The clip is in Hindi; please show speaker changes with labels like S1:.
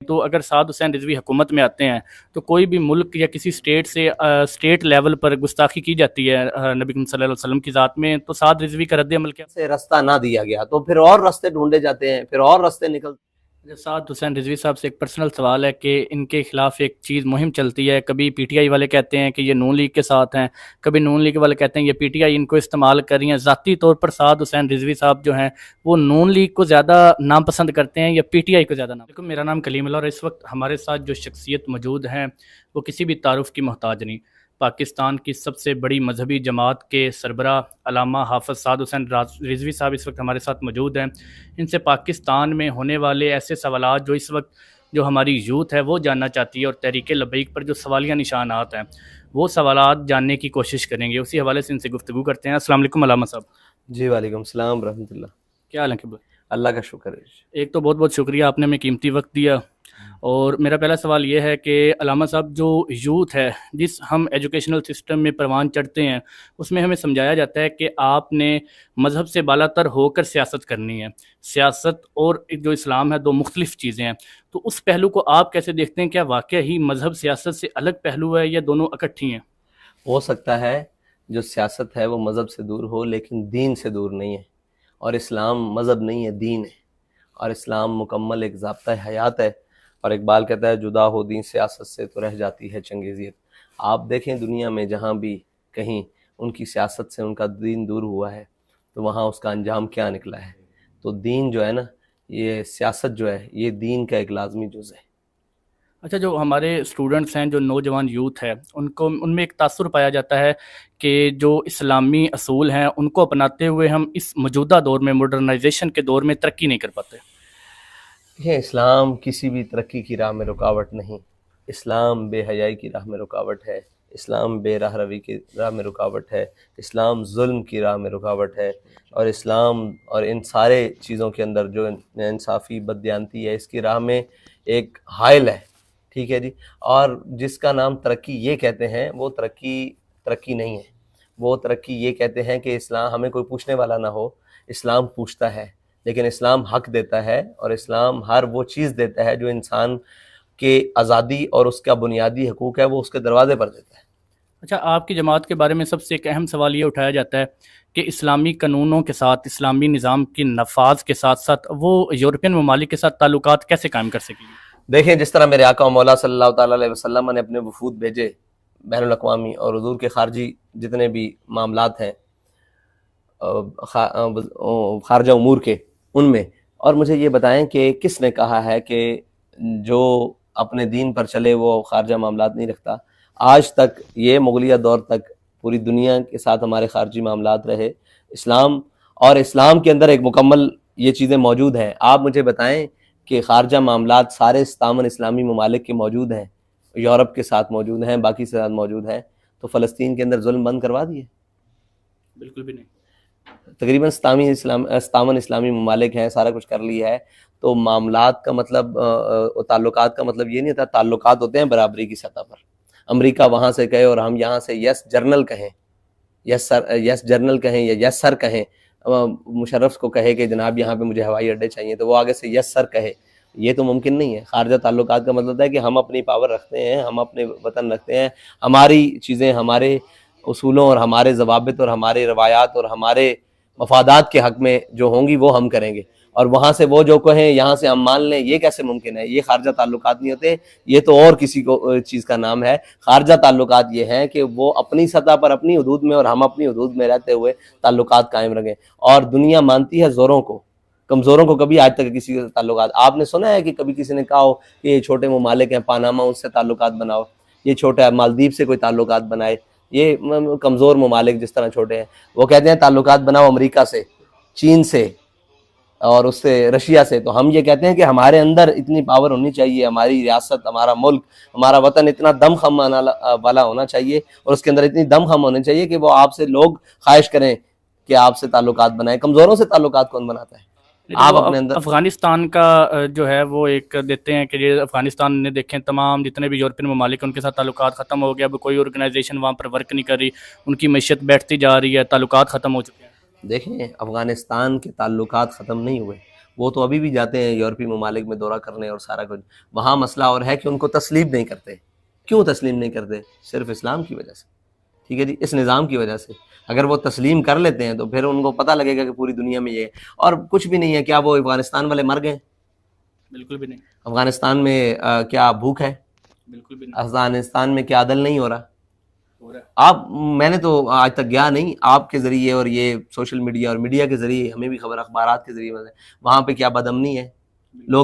S1: तो अगर साद हुसैन रिजवी हुकूमत में आते हैं तो कोई भी मुल्क या किसी स्टेट से स्टेट लेवल पर गुस्ताखी की जाती है नबी करीम सल्लल्लाहु अलैहि वसल्लम की ज़ात में, तो साद रिजवी का रद्द अमल क्या?
S2: से रास्ता ना दिया गया तो फिर और रास्ते ढूंढे जाते हैं, फिर और रास्ते निकलते।
S1: अच्छा, साद हुसैन रिजवी साहब से एक पर्सनल सवाल है कि इनके खिलाफ एक चीज़ मुहिम चलती है, कभी पीटीआई वाले कहते हैं कि ये नून लीग के साथ हैं, कभी नून लीग वाले कहते हैं ये पीटीआई इनको इस्तेमाल कर रही हैं। ज़ाती तौर पर साद हुसैन रिजवी साहब जो हैं वो नून लीग को ज़्यादा नापसंद करते हैं या पीटीआई को ज़्यादा नाम? देखो, मेरा नाम कलीम अल्लाह और इस वक्त हमारे साथ जो शख्सियत मौजूद हैं वो किसी भी तारुफ की मोहताज नहीं। पाकिस्तान की सबसे बड़ी मजहबी जमात के सरबरा अल्लामा हाफ़िज़ साद हुसैन रिजवी साहब इस वक्त हमारे साथ मौजूद हैं। इनसे पाकिस्तान में होने वाले ऐसे सवालात जो इस वक्त जो हमारी यूथ है वो जानना चाहती है और तहरीक लबैक पर जो सवालिया निशानात हैं वो सवालात जानने की कोशिश करेंगे। उसी हवाले से इनसे गुफ्तगू करते हैं। अस्सलाम वालेकुम अल्लामा साहब।
S2: जी वालेकुम सलाम रहमतुल्लाह।
S1: क्या हाल है किबला?
S2: अल्लाह का शुक्र है।
S1: एक तो बहुत बहुत शुक्रिया, आपने हमें कीमती वक्त दिया। और मेरा पहला सवाल ये है कि अल्लामा साहब, जो यूथ है जिस हम एजुकेशनल सिस्टम में परवान चढ़ते हैं उसमें हमें समझाया जाता है कि आपने मज़हब से बालातर होकर सियासत करनी है। सियासत और जो इस्लाम है दो मुख्तलिफ़ चीज़ें हैं, तो उस पहलू को आप कैसे देखते हैं? क्या वाकई ही मज़हब सियासत से अलग पहलू है या दोनों इकट्ठी हैं?
S2: हो सकता है जो सियासत है वो मज़हब से दूर हो, लेकिन दीन से दूर नहीं है। और इस्लाम मज़हब नहीं है, दीन है। और इस्लाम मुकम्मल एक ज़ाब्ता हयात है। और इकबाल कहता है, जुदा हो दीन सियासत से तो रह जाती है चंगेज़ियत। आप देखें दुनिया में जहाँ भी कहीं उनकी सियासत से उनका दीन दूर हुआ है तो वहाँ उसका अंजाम क्या निकला है। तो दीन जो है ना, ये सियासत जो है ये दीन का एक लाजमी जुज़ है।
S1: अच्छा, जो हमारे स्टूडेंट्स हैं, जो नौजवान यूथ है, उनको उनमें एक तासुर पाया जाता है कि जो इस्लामी असूल हैं उनको अपनाते हुए हम इस मौजूदा दौर में, मॉडर्नाइजेशन के दौर में तरक्की नहीं कर पाते।
S2: देखिए, इस्लाम किसी भी तरक्की की राह में रुकावट नहीं। इस्लाम बेहयाई की राह में रुकावट है। इस्लाम बेराह रवी की राह में रुकावट है। इस्लाम जुल्म की राह में रुकावट है। और इस्लाम और इन सारे चीज़ों के अंदर जो इंसाफ़ी बददियानती है इसकी राह में एक हाइल है। ठीक है जी। और जिसका नाम तरक्की ये कहते हैं वो तरक्की तरक्की नहीं है। वो तरक्की ये कहते हैं कि इस्लाम हमें कोई पूछने वाला ना हो। इस्लाम पूछता है, लेकिन इस्लाम हक देता है। और इस्लाम हर वो चीज़ देता है जो इंसान के आज़ादी और उसका बुनियादी हकूक़ है वो उसके दरवाजे पर देता है।
S1: अच्छा, आपकी जमात के बारे में सबसे एक अहम सवाल ये उठाया जाता है कि इस्लामी कानूनों के साथ, इस्लामी निज़ाम की नफाज के साथ साथ वो यूरोपियन ममालिक के साथ ताल्लुकात कैसे कायम कर सकेंगे?
S2: देखें, जिस तरह मेरे आका मौला सल्लल्लाहु ताला अलैहि वसल्लम ने अपने वफूद भेजे बैनुल अक़वामी, और हुज़ूर के खारजी जितने भी मामलात हैं खारजा उमूर के, उनमें, और मुझे ये बताएं कि किसने कहा है कि जो अपने दीन पर चले वो खारजा मामलात नहीं रखता। आज तक ये मुगलिया दौर तक पूरी दुनिया के साथ हमारे खारजी मामलात रहे इस्लाम, और इस्लाम के अंदर एक मुकम्मल ये चीज़ें मौजूद हैं। आप मुझे बताएं कि खारजा मामलात सारे इस्तामन इस्लामी ममालिक के मौजूद हैं, यूरोप के साथ मौजूद हैं, बाकी से साथ मौजूद हैं, तो फ़लस्तीन के अंदर जुल्म बंद करवा दिए?
S1: बिल्कुल भी नहीं।
S2: तकरीबन इस्तामन इस्लामी ममालिक हैं, सारा कुछ कर लिया है। तो मामलात का मतलब ताल्लुकात का मतलब ये नहीं होता। ताल्लुकात होते हैं बराबरी की सतह पर। अमेरिका वहाँ से कहे और हम यहाँ से यस जर्नल कहें, यस सर, यस जर्नल कहें या यस सर कहें, मुशर्रफ को कहे कि जनाब यहाँ पे मुझे हवाई अड्डे चाहिए, तो वो आगे से यस सर कहे, ये तो मुमकिन नहीं है। खारजा ताल्लुकात का मतलब है कि हम अपनी पावर रखते हैं, हम अपने वतन रखते हैं, हमारी चीज़ें हमारे उसूलों और हमारे ज़वाबित और हमारे रवायात और हमारे मफादात के हक़ में जो होंगी वो हम करेंगे। और वहाँ से वो जो कहें यहाँ से हम मान लें, ये कैसे मुमकिन है? ये खारजा ताल्लुकात नहीं होते, ये तो और किसी को चीज़ का नाम है। खारजा ताल्लुकात ये हैं कि वो अपनी सतह पर अपनी हदूद में और हम अपनी हदूद में रहते हुए ताल्लुकात कायम रखें। और दुनिया मानती है ज़ोरों को, कमज़ोरों को कभी आज तक किसी के ताल्लुकात आपने सुना है कि कभी किसी ने कहा हो कि ये छोटे ममालिक हैं, पानामा, उनसे ताल्लुकात बनाओ, ये छोटा मालदीव से कोई ताल्लुकात बनाए, ये कमज़ोर ममालिक जिस तरह छोटे हैं, वो कहते हैं ताल्लुकात बनाओ अमेरिका से, चीन से और उससे रशिया से। तो हम ये कहते हैं कि हमारे अंदर इतनी पावर होनी चाहिए, हमारी रियासत, हमारा मुल्क, हमारा वतन इतना दम खम वाला होना चाहिए और उसके अंदर इतनी दम खम होनी चाहिए कि वो आपसे लोग ख्वाहिश करें कि आपसे ताल्लुकात बनाए। कमज़ोरों से ताल्लुकात कौन बनाता है? आप अपने अंदर
S1: अफगानिस्तान का जो है वो एक देते हैं कि ये अफगानिस्तान ने देखें तमाम जितने भी यूरोपियन ममालिक उनके साथ ताल्लुकात ख़त्म हो गया, अब कोई ऑर्गेनाइजेशन वहाँ पर वर्क नहीं कर रही, उनकी मैशत बैठती जा रही है, ताल्लुकात ख़त्म हो चुके हैं।
S2: देखें, अफ़गानिस्तान के ताल्लुकात ख़त्म नहीं हुए, वो तो अभी भी जाते हैं यूरोपीय ममालिक में दौरा करने और सारा कुछ। वहाँ मसला और है कि उनको तस्लीम नहीं करते। क्यों तस्लीम नहीं करते? सिर्फ इस्लाम की वजह से, ठीक है जी, इस निज़ाम की वजह से। अगर वो तस्लीम कर लेते हैं तो फिर उनको पता लगेगा कि पूरी दुनिया में ये है। और कुछ भी नहीं है। क्या वो अफगानिस्तान वाले मर गए?
S1: बिल्कुल भी नहीं।
S2: अफगानिस्तान में क्या भूख है?
S1: बिल्कुल भी नहीं
S2: अफगानिस्तान में क्या अदल नहीं हो रहा?
S1: हो रहा है।
S2: आप, मैंने तो आज तक गया नहीं, आपके ज़रिए और ये सोशल मीडिया और मीडिया के ज़रिए हमें भी खबर, अखबारात के ज़रिए, वहाँ पे क्या बदअमनी है, लोग